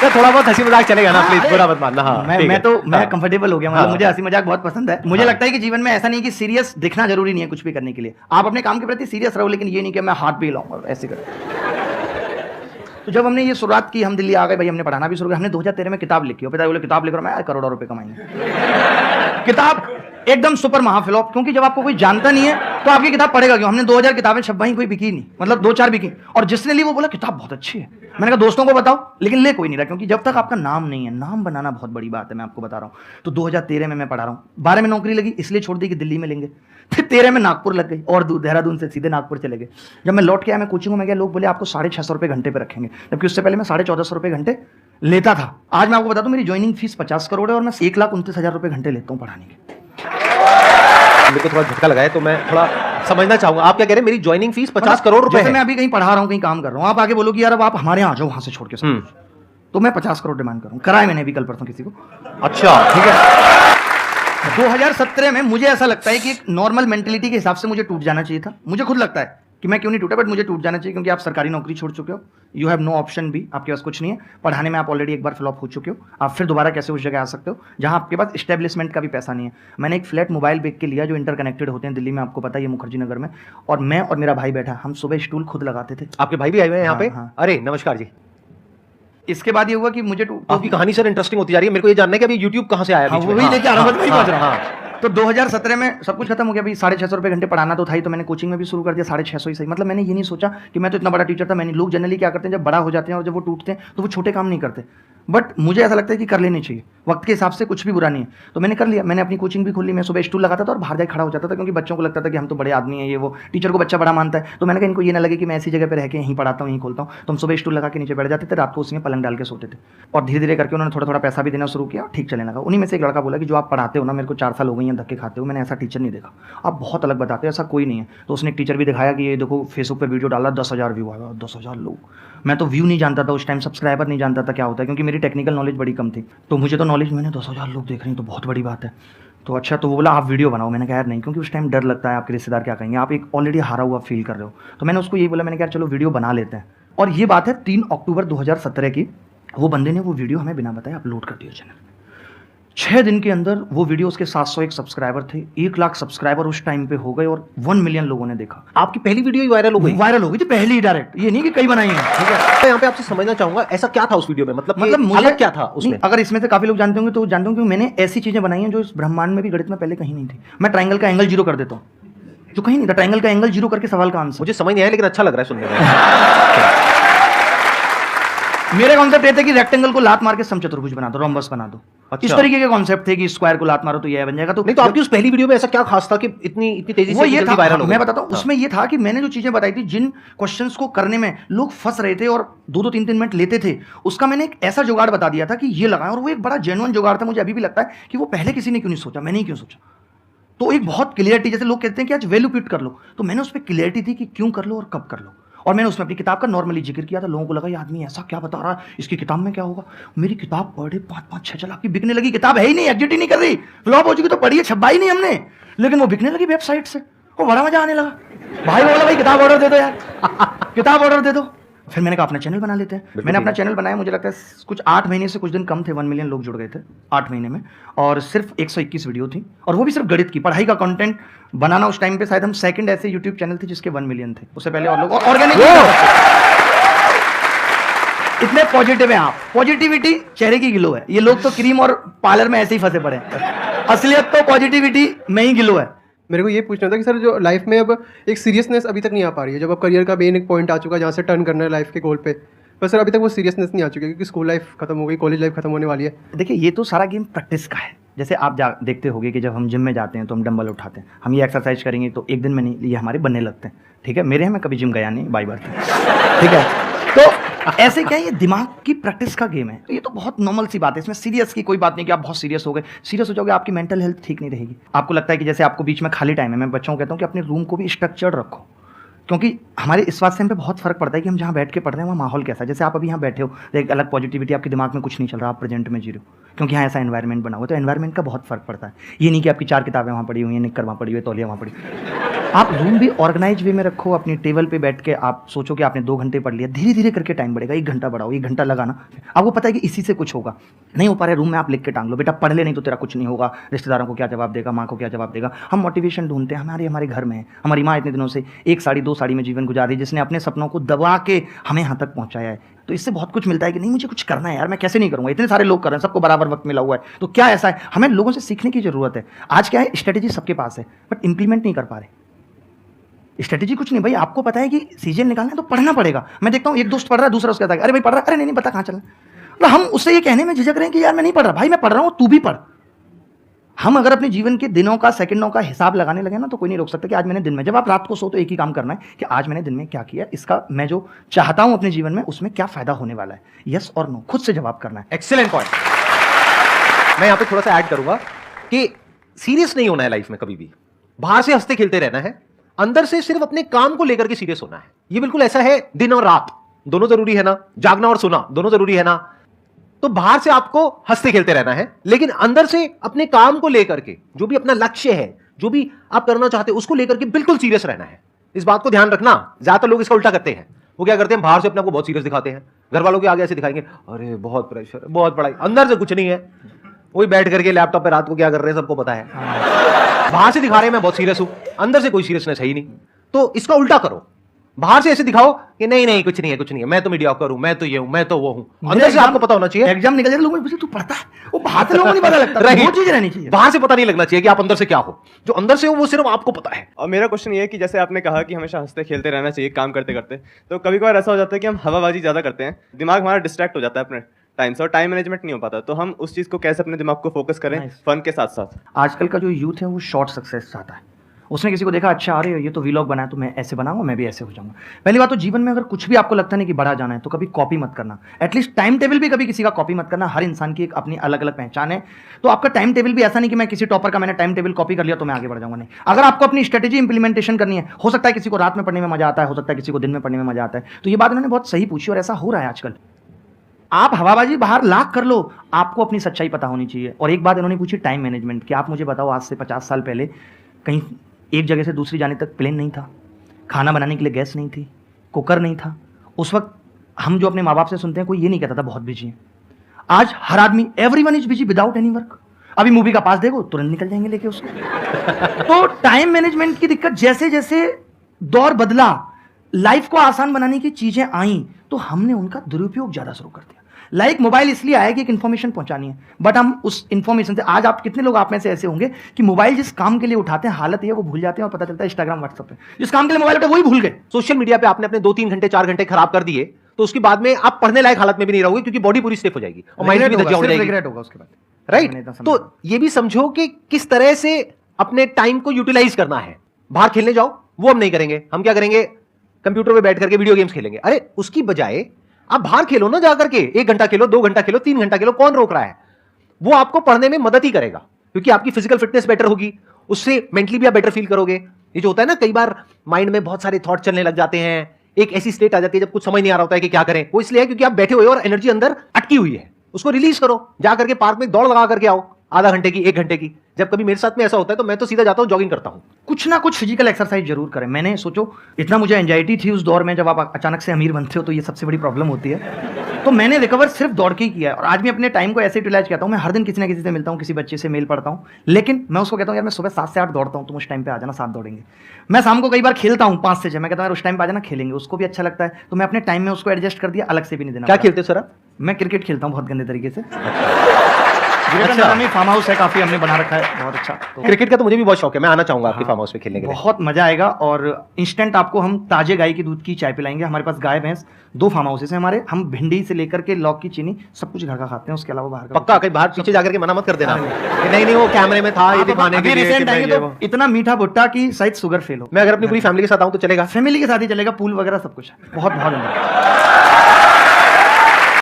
तो थोड़ा बहुत हंसी मजाक चलेगा ना, प्लीज बुरा मत मानना। हाँ, मैं कंफर्टेबल हो गया, मतलब मुझे हंसी मजाक बहुत पसंद है। मुझे लगता है कि जीवन में ऐसा नहीं कि सीरियस दिखना जरूरी नहीं है कुछ भी करने के लिए। आप अपने काम के प्रति सीरियस रहो, लेकिन ये नहीं कि मैं हाथ भी हिलाऊंगा ऐसे कर। तो जब हमने ये शुरुआत की, हम दिल्ली आ गए भाई, हमने पढ़ाना भी शुरू किया। हमने 2013 में किताब लिखी, पिता बोले किताब लिख रहा हूं मैं, करोड़ों रुपए कमाएंगे। किताब एकदम सुपर महाफ्लॉप, क्योंकि जब आपको कोई जानता नहीं है तो आपकी किताब पढ़ेगा क्यों। हमने 2000 किताबें छपवाई, कोई बिकी नहीं, मतलब 2-4 बिकी। और जिसने ली वो बोला किताब बहुत अच्छी है। मैंने कहा दोस्तों को बताओ, लेकिन ले कोई नहीं रहा, क्योंकि जब तक आपका नाम नहीं है, नाम बनाना बहुत बड़ी बात है, मैं आपको बता रहा हूँ। तो 2013 में मैं पढ़ा रहा हूँ, 12 में नौकरी लगी, इसलिए छोड़ दी कि दिल्ली में लेंगे। फिर 13 में नागपुर लग गई, और देहरादून से सीधे नागपुर चले गए। जब मैं लौट के आया, मैं कोचिंग में गया, लोग बोले आपको 650 रुपये घंटे पे रखेंगे, जबकि उससे पहले मैं 1450 रुपये घंटे लेता था। आज मैं आपको बता दूं, मेरी ज्वाइनिंग फीस 50 करोड़ है और मैं 1,29,000 रुपये घंटे लेता हूँ पढ़ाने के। मेरे को थोड़ा झटका लगा है, तो मैं थोड़ा समझना चाहूंगा, आप क्या कह रहे हैं मेरी ज्वाइनिंग फीस 50 करोड़ रुपए है? मैं अभी कहीं पढ़ा रहा हूँ, कहीं काम कर रहा हूँ, आप आगे बोलो कि यार अब आप हमारे यहाँ आ जाओ वहां से छोड़ के सब कुछ। तो मैं 50 करोड़ डिमांड करूँ, कराए मैंने अभी कल परसों किसी को। अच्छा ठीक है। 2017 में मुझे ऐसा लगता है कि एक नॉर्मल मेंटेलिटी के हिसाब से मुझे टूट जाना चाहिए था। मुझे खुद लगता है कि मैं क्यों नहीं टूटा, बट मुझे टूट जाना चाहिए, क्योंकि आप सरकारी नौकरी छोड़ चुके हो, यू हैव नो ऑप्शन भी, आपके पास कुछ नहीं है। पढ़ाने में आप ऑलरेडी एक बार फ्लॉप हो चुके हो, आप फिर दोबारा कैसे उस जगह आ सकते हो जहां आपके पास एस्टेब्लिशमेंट का भी पैसा नहीं है। मैंने एक फ्लैट मोबाइल बेच के लिया जो इंटरकनेक्टेड होते हैं दिल्ली में, आपको पता है, ये मुखर्जी नगर में। और मैं और मेरा भाई बैठा, हम सुबह स्टूल खुद लगाते थे। आपके भाई भी आए हुए हैं यहाँ पे? हाँ। अरे नमस्कार जी। इसके बाद ये हुआ कि मुझे आपकी कहानी सर इंटरेस्टिंग होती जा रही है, मेरे को ये जानना है कि अभी यूट्यूब कहाँ से आया? वही लेके आ रहा हूँ, वही पहुंच रहा हूँ। तो 2017 में सब कुछ खत्म हो गया, भाई 650 रुपये घंटे पढ़ाना तो था ही, तो मैंने कोचिंग में भी शुरू कर दिया 650 ही सही। मतलब मैंने ये नहीं सोचा कि मैं तो इतना बड़ा टीचर था। मैंने, लोग जनरली क्या करते हैं, जब बड़ा हो जाते हैं और जब वो टूटते हैं तो वो छोटे काम नहीं करते, बट मुझे ऐसा लगता है कि कर लेनी चाहिए, वक्त के हिसाब से कुछ भी बुरा नहीं है। तो मैंने कर लिया, मैंने अपनी कोचिंग भी खोल ली। मैं सुबह स्टूल लगाता था और बाहर जाके खड़ा हो जाता था, क्योंकि बच्चों को लगता था कि हम तो बड़े आदमी हैं, ये वो, टीचर को बच्चा बड़ा मानता है। तो मैंने कहा इनको ये ना लगे कि मैं ऐसी जगह पर रह के यहीं पढ़ाता हूँ, यहीं खोलता हूँ। तो हम सुबह स्टूल लगा के नीचे बैठ जाते थे, रात को उसी में पलंग डाल के सोते थे। और धीरे धीरे करके उन्होंने थोड़ा थोड़ा पैसा भी देना शुरू किया, ठीक चलने लगा। उन्हीं में से एक लड़का बोला कि जो आप पढ़ाते हो ना, मेरे को 4 साल हो गए हैं धक्के खाते हो, मैंने ऐसा टीचर नहीं देखा, आप बहुत अलग बताते हो, ऐसा कोई नहीं है। तो उसने एक टीचर भी दिखाया कि ये देखो फेसबुक पे वीडियो डाला, 10,000 व्यू आया, 10,000 लोग। मैं तो व्यू नहीं जानता था उस टाइम, सब्सक्राइबर नहीं जानता था क्या होता है, क्योंकि मेरी टेक्निकल नॉलेज बड़ी कम थी। तो मुझे तो नॉलेज, मैंने 10,000 लोग देख रहे हैं तो बहुत बड़ी बात है। तो अच्छा, तो वो बोला आप वीडियो बनाओ। मैंने कहा यार नहीं, क्योंकि उस टाइम डर लगता है, आपके रिश्तेदार क्या कहेंगे, आप एक ऑलरेडी हारा हुआ फील कर रहे हो। तो मैंने उसको यही बोला, मैंने कहा चलो वीडियो बना लेते हैं। और ये बात है 3 अक्टूबर 2017 की। वो बंदे ने वो वीडियो हमें बिना बताए अपलोड कर दिया चैनल। 6 दिन के अंदर वो वीडियो, उसके 701 सब्सक्राइबर थे, 1 लाख सब्सक्राइबर उस टाइम पे हो गए और 1 मिलियन लोगों ने देखा। आपकी पहली वीडियो ही वायरल हो गई? वायरल हो गई थी पहली ही, डायरेक्ट, ये नहीं कि कई बनाई है। ठीक है, मैं यहाँ पे आपसे समझना चाहूंगा ऐसा क्या था उस वीडियो में, मतलब मुझे अलग क्या था उसमें? अगर इसमें से काफी लोग जानते होंगे तो जानते होंगे, मैंने ऐसी चीजें बनाई हैं जो इस ब्रह्मांड में भी, गणित में पहले कहीं नहीं थी। मैं ट्राइंगल का एंगल 0 कर देता हूँ, जो कहीं नहीं था। ट्राइंगल का एंगल 0 करके सवाल का आंसर। मुझे समझ नहीं आया, लेकिन अच्छा लग रहा है सुनने में। मेरे कॉन्सेप्ट ये थे कि रेक्टेंगल को लात मार के समचतुर्भुज बना दो, रोम्बस बना दो। अच्छा। इस तरीके के कॉन्सेप्ट थे कि स्क्वायर को लात मारो तो ये बन जाएगा। तो नहीं, तो आपकी उस पहली वीडियो में ऐसा क्या खास था कि इतनी तेजी से ये था, वायरल हो गई? मैं बताता हूँ। उसमें ये था कि मैंने जो चीजें बताई थी, जिन क्वेश्चंस को करने में लोग फंस रहे थे और 2-2, 3-3 मिनट लेते थे, उसका मैंने एक ऐसा जुगाड़ बता दिया था कि ये लगाएं। और वो एक बड़ा जेन्युइन जुगाड़ था। मुझे अभी भी लगता है कि वो पहले किसी ने क्यों नहीं सोचा, मैंने ही क्यों सोचा। तो एक बहुत क्लियरिटी, जैसे लोग कहते हैं कि आज वैल्यू पिट कर लो, तो मैंने उस पर क्लियरिटी थी कि क्यों कर लो और कब कर लो। और मैंने उसमें अपनी किताब का नॉर्मली जिक्र किया था। लोगों को लगा ये आदमी ऐसा क्या बता रहा है, इसकी किताब में क्या होगा। मेरी किताब पढ़े 5-5, 6 लाख की बिकने लगी। किताब है ही नहीं, एग्जिट ही नहीं कर रही, फ्लॉप हो चुकी, तो पढ़ी है, छपा ही नहीं हमने, लेकिन वो बिकने लगी वेबसाइट से। वो बड़ा मजा आने लगा। भाई बोला भाई किताब ऑर्डर दे दो यार, किताब ऑर्डर दे दो। फिर मैंने कहा अपना चैनल बना लेते हैं। मैंने अपना चैनल बनाया, मुझे लगता है कुछ 8 महीने से कुछ दिन कम थे, 1 मिलियन लोग जुड़ गए थे 8 महीने में। और सिर्फ 121 वीडियो थी, और वो भी सिर्फ गणित की, पढ़ाई का कंटेंट बनाना। उस टाइम पे शायद हम सेकंड ऐसे यूट्यूब चैनल थे जिसके 1 मिलियन थे। उससे पहले और लोग ऑर्गेनिक। इतने पॉजिटिव हैं आप, पॉजिटिविटी चेहरे की ग्लो है। ये लोग तो क्रीम और पार्लर में ऐसे ही फंसे पड़े हैं, असलियत तो पॉजिटिविटी में ही ग्लो है। मेरे को ये पूछना था कि सर, जो लाइफ में अब एक सीरियसनेस अभी तक नहीं आ पा रही है, जब अब करियर का मेन एक पॉइंट आ चुका है जहाँ से टर्न करना है लाइफ के गोल पे, पर सर अभी तक वो सीरियसनेस नहीं आ चुकी है, क्योंकि स्कूल लाइफ खत्म हो गई, कॉलेज लाइफ खत्म होने वाली है। देखिए, ये तो सारा गेम प्रैक्टिस का है। जैसे आप देखते होंगे कि जब हम जिम में जाते हैं तो हम डंबल उठाते हैं, हम ये एक्सरसाइज करेंगे तो एक दिन में नहीं, ये हमारे बनने लगते हैं। ठीक है, मेरे यहाँ मैं कभी जिम गया नहीं, बाई बार। ठीक है, तो ऐसे क्या है, ये दिमाग की प्रैक्टिस का गेम है। ये तो बहुत नॉर्मल सी बात है, इसमें सीरियस की कोई बात नहीं कि आप बहुत सीरियस हो गए। सीरियस हो जाओगे, आपकी मेंटल हेल्थ ठीक नहीं रहेगी। आपको लगता है कि जैसे आपको बीच में खाली टाइम है, मैं बच्चों को कहता हूँ कि अपने रूम को भी स्ट्रक्चर्ड रखो, क्योंकि हमारे इस बात से हम पे बहुत फर्क पड़ता है कि हम जहाँ बैठ के पढ़ रहे हैं वहाँ माहौल कैसा है। जैसे आप अभी यहाँ बैठे हो, एक अलग पॉजिटिविटी, आपके दिमाग में कुछ नहीं चल रहा, आप प्रेजेंट में जी रहे हो, क्योंकि यहाँ ऐसा एनवायरनमेंट बना हुआ है। तो एनवायरनमेंट का बहुत फर्क पड़ता है। ये नहीं कि आपकी 4 किताबें वहाँ पड़ी हुई हैं, निक्कर वहाँ पड़ी हुई है, तौलिया वहाँ पड़ी। आप रूम भी ऑर्गेनाइज वे में रखो, अपनी टेबल पे बैठ के आप सोचो कि आपने 2 घंटे पढ़ लिया, धीरे धीरे करके टाइम बढ़ेगा, 1 घंटा बढ़ाओ, 1 घंटा लगाना, आपको पता है कि इसी से कुछ होगा। नहीं हो पा रहा है रूम में, आप लिख के टांग लो, बेटा पढ़ ले नहीं तो तेरा कुछ नहीं होगा, रिश्तेदारों को क्या जवाब देगा, माँ को क्या जवाब देगा। हम मोटिवेशन ढूंढते हैं, हमारे घर में है, हमारी माँ इतने दिनों से 1 साड़ी 2 साड़ी में जीवन गुजार रही है, जिसने अपने सपनों को दबा के हमें यहाँ तक पहुँचाया है। तो इससे बहुत कुछ मिलता है कि नहीं मुझे कुछ करना है यार, मैं कैसे नहीं करूँगा, इतने सारे लोग कर रहे हैं, सबको बराबर वक्त मिला हुआ है, तो क्या ऐसा है, हमें लोगों से सीखने की जरूरत है। आज क्या है, स्ट्रेटेजी सबके पास है बट इंप्लीमेंट नहीं कर पा रहे। स्ट्रेटेजी कुछ नहीं भाई, आपको पता है कि सीजन निकालना है तो पढ़ना पड़ेगा। मैं देखता हूँ एक दोस्त पढ़ रहा है, दूसरा उसके कहता है अरे भाई पढ़ रहा है, अरे नहीं पता कहाँ चलना। मतलब हम उससे ये कहने में झिझक रहे हैं कि यार मैं नहीं पढ़ रहा, भाई मैं पढ़ रहा हूँ तू भी पढ़। हम अगर अपने जीवन के दिनों का सेकंडों का हिसाब लगाने लगे ना तो कोई नहीं रोक सकता कि आज मैंने दिन में, जब आप रात को सो तो एक ही काम करना है कि आज मैंने दिन में क्या किया, इसका मैं जो चाहता हूं अपने जीवन में उसमें क्या फायदा होने वाला है, यस और नो, खुद से जवाब करना है। Excellent point. मैं यहाँ पे थोड़ा सा ऐड करूंगा कि सीरियस नहीं होना है लाइफ में कभी भी, बाहर से हंसते खेलते रहना है, अंदर से सिर्फ अपने काम को लेकर के सीरियस होना है। ये बिल्कुल ऐसा है, दिन और रात दोनों जरूरी है ना, जागना और सोना दोनों जरूरी है ना। तो बाहर से आपको हंसते खेलते रहना है, लेकिन अंदर से अपने काम को लेकर के, जो भी अपना लक्ष्य है, जो भी आप करना चाहते हैं उसको लेकर के बिल्कुल सीरियस रहना है। इस बात को ध्यान रखना। ज्यादातर लोग इसका उल्टा करते हैं, वो क्या करते हैं, बाहर से अपने आप को बहुत सीरियस दिखाते हैं, घर वालों के आगे ऐसे दिखाएंगे अरे बहुत प्रेशर, बहुत पढ़ाई, अंदर से कुछ नहीं है, वही बैठ करके लैपटॉप पे रात को क्या कर रहे हैं सबको पता है। बाहर से दिखा रहे हैं मैं बहुत सीरियस हूं, अंदर से कोई सीरियसनेस है ही नहीं। तो इसका उल्टा करो, बाहर से ऐसे दिखाओ कि नहीं नहीं कुछ नहीं है, कुछ नहीं है, मैं तो मीडियोकर हूं, मैं तो ये हूं, मैं तो वो हूं। अंदर से आपको पता होना चाहिए। एग्जाम निकल जाए लोगों को तू पढ़ता है, वो बाहर से लोगों को नहीं पता लगता, वो चीज रहनी चाहिए। बाहर से पता नहीं लगना चाहिए कि आप अंदर से क्या हो, जो अंदर से हो वो सिर्फ आपको पता है। और मेरा क्वेश्चन ये है कि जैसे आपने कहा कि हमेशा हंसते खेलते रहना चाहिए काम करते करते, तो कभी कभार ऐसा हो जाता है कि हम हवाबाजी ज़्यादा करते हैं, दिमाग हमारा डिस्ट्रैक्ट हो जाता है अपने टाइम से और टाइम मैनेजमेंट नहीं हो पाता। तो हम उस चीज़ को कैसे अपने दिमाग को फोकस करें फन के साथ साथ। आजकल का जो यूथ है वो शॉर्ट सक्सेस चाहता है। उसने किसी को देखा, अच्छा अरे ये तो वीलॉग बनाया तो मैं ऐसे बनाऊंगा, मैं भी ऐसे हो जाऊंगा। पहली बात तो जीवन में अगर कुछ भी आपको लगता नहीं कि बड़ा जाना है तो कभी कॉपी मत करना, एटलीस्ट टाइम टेबल भी कभी किसी का कॉपी मत करना। हर इंसान की एक अपनी अलग अलग पहचान है, तो आपका टाइम टेबल भी ऐसा नहीं कि मैं किसी टॉपर का मैंने टाइम टेबल कॉपी कर लिया तो मैं आगे बढ़ जाऊंगा, नहीं। अगर आपको अपनी स्ट्रेटेजी इंप्लीमेंटेशन करनी है, हो सकता है किसी को रात में पढ़ने में मजा आता है, हो सकता है किसी को दिन में पढ़ने में मजा आता है। तो ये बात उन्होंने बहुत सही पूछी और ऐसा हो रहा है आजकल। आप हवाबाजी बाहर लाख कर लो, आपको अपनी सच्चाई पता होनी चाहिए। और एक बात इन्होंने पूछी टाइम मैनेजमेंट की। आप मुझे बताओ, आज से 50 साल पहले कहीं एक जगह से दूसरी जाने तक प्लेन नहीं था, खाना बनाने के लिए गैस नहीं थी, कुकर नहीं था। उस वक्त हम जो अपने माँ बाप से सुनते हैं, कोई ये नहीं कहता था बहुत बिजी है। आज हर आदमी, everyone is busy without any work. अभी मूवी का पास देखो, तुरंत निकल जाएंगे लेके उसको। तो टाइम मैनेजमेंट की दिक्कत, जैसे जैसे दौर बदला, लाइफ को आसान बनाने की चीजें आई, तो हमने उनका दुरुपयोग ज्यादा शुरू कर दिया। लाइक मोबाइल इसलिए आया कि एक इन्फॉर्मेशन पहुंचानी है, बट हम उस इन्फॉर्मेशन से, आज आप कितने लोग आप में से ऐसे होंगे कि मोबाइल जिस काम के लिए उठाते हैं, हालत ये वो भूल जाते हैं और पता चलता है इंस्टाग्राम व्हाट्सएप पे जिस काम के लिए मोबाइल उठाते वही भूल गए। सोशल मीडिया पे आपने अपने 2-3 घंटे 4 घंटे खराब कर दिए तो उसके बाद में आप पढ़ने लायक हालत में भी नहीं रहोगे, क्योंकि बॉडी पूरी स्टिफ हो जाएगी और माइंड भी धज्जियां उड़ जाएगी। रिग्रेट होगा उसके बाद, राइट। तो ये भी समझो कि किस तरह से अपने टाइम को यूटिलाइज करना है। बाहर खेलने जाओ, वो हम नहीं करेंगे। हम क्या करेंगे, कंप्यूटर पे बैठ करके वीडियो गेम्स खेलेंगे। अरे उसकी बजाय आप बाहर खेलो ना, जाकर के 1 घंटा खेलो, 2 घंटा खेलो, 3 घंटा खेलो, कौन रोक रहा है। वो आपको पढ़ने में मदद ही करेगा, क्योंकि आपकी फिजिकल फिटनेस बेटर होगी, उससे मेंटली भी आप बेटर फील करोगे। ये जो होता है ना, कई बार माइंड में बहुत सारे थॉट चलने लग जाते हैं, एक ऐसी स्टेट आ जाती है जब कुछ समझ नहीं आ रहा होता है कि क्या करें। वो इसलिए है क्योंकि आप बैठे हुए हो और एनर्जी अंदर अटकी हुई है, उसको रिलीज करो। जा करके पार्क में दौड़ लगा करके आओ, आधा घंटे की, 1 घंटे की। जब कभी मेरे साथ में ऐसा होता है तो मैं तो सीधा जाता हूं, जॉगिंग करता हूं। कुछ ना कुछ फिजिकल एक्सरसाइज जरूर करें। मैंने सोचो, इतना मुझे एंजाइटी थी उस दौर में, जब आप अचानक से अमीर बनते हो तो ये सबसे बड़ी प्रॉब्लम होती है। तो मैंने रिकवर सिर्फ दौड़ के ही किया है, और आज मैं अपने टाइम को ऐसे यूटिलाइज करता हूँ। मैं हर दिन किसी ना किसी से मिलता हूँ, किसी बच्चे से मेल पढ़ता हूँ, लेकिन मैं उसको कहता हूँ यार मैं सुबह 7 से 8 दौड़ता हूँ, तुम उस टाइम पे आ जाना, 7 दौड़ेंगे। मैं शाम को कई बार खेलता हूँ 5 से 6, मैं कहता हूँ उस टाइम पे आ जाना, खेलेंगे। उसको भी अच्छा लगता है, तो मैं अपने टाइम में उसको एडजस्ट कर दिया, अलग से भी नहीं देना। क्या खेलते हो सर आप? मैं क्रिकेट खेलता हूँ बहुत गंदे तरीके से। फार्म हाउस है, काफी हमने बना रखा है, बहुत अच्छा। तो क्रिकेट का तो मुझे भी बहुत शौक है, मैं आना चाहूंगा आपके फार्म हाउस पे खेलने के लिए। बहुत मजा आएगा, और इंस्टेंट आपको हम ताजे गाय के दूध की चाय पिलाएंगे। हमारे पास गाय भैंस 2 फार्म हाउसेस हैं हमारे। हम भिंडी से लेकर के लौक की चीनी सब कुछ घर का खाते हैं, उसके अलावा बाहर का पक्का कहीं बाहर पीछे जाकर के मना मत कर देना कि नहीं नहीं वो कैमरे में था, ये दिखाने के लिए। रिसेंट आएंगे तो इतना मीठा भुट्टा की शायद शुगर फेल हो। मैं अगर अपनी पूरी फैमिली के साथ आऊं तो चलेगा? फैमिली के साथ ही चलेगा, पूल वगैरह सब कुछ है, बहुत बहुत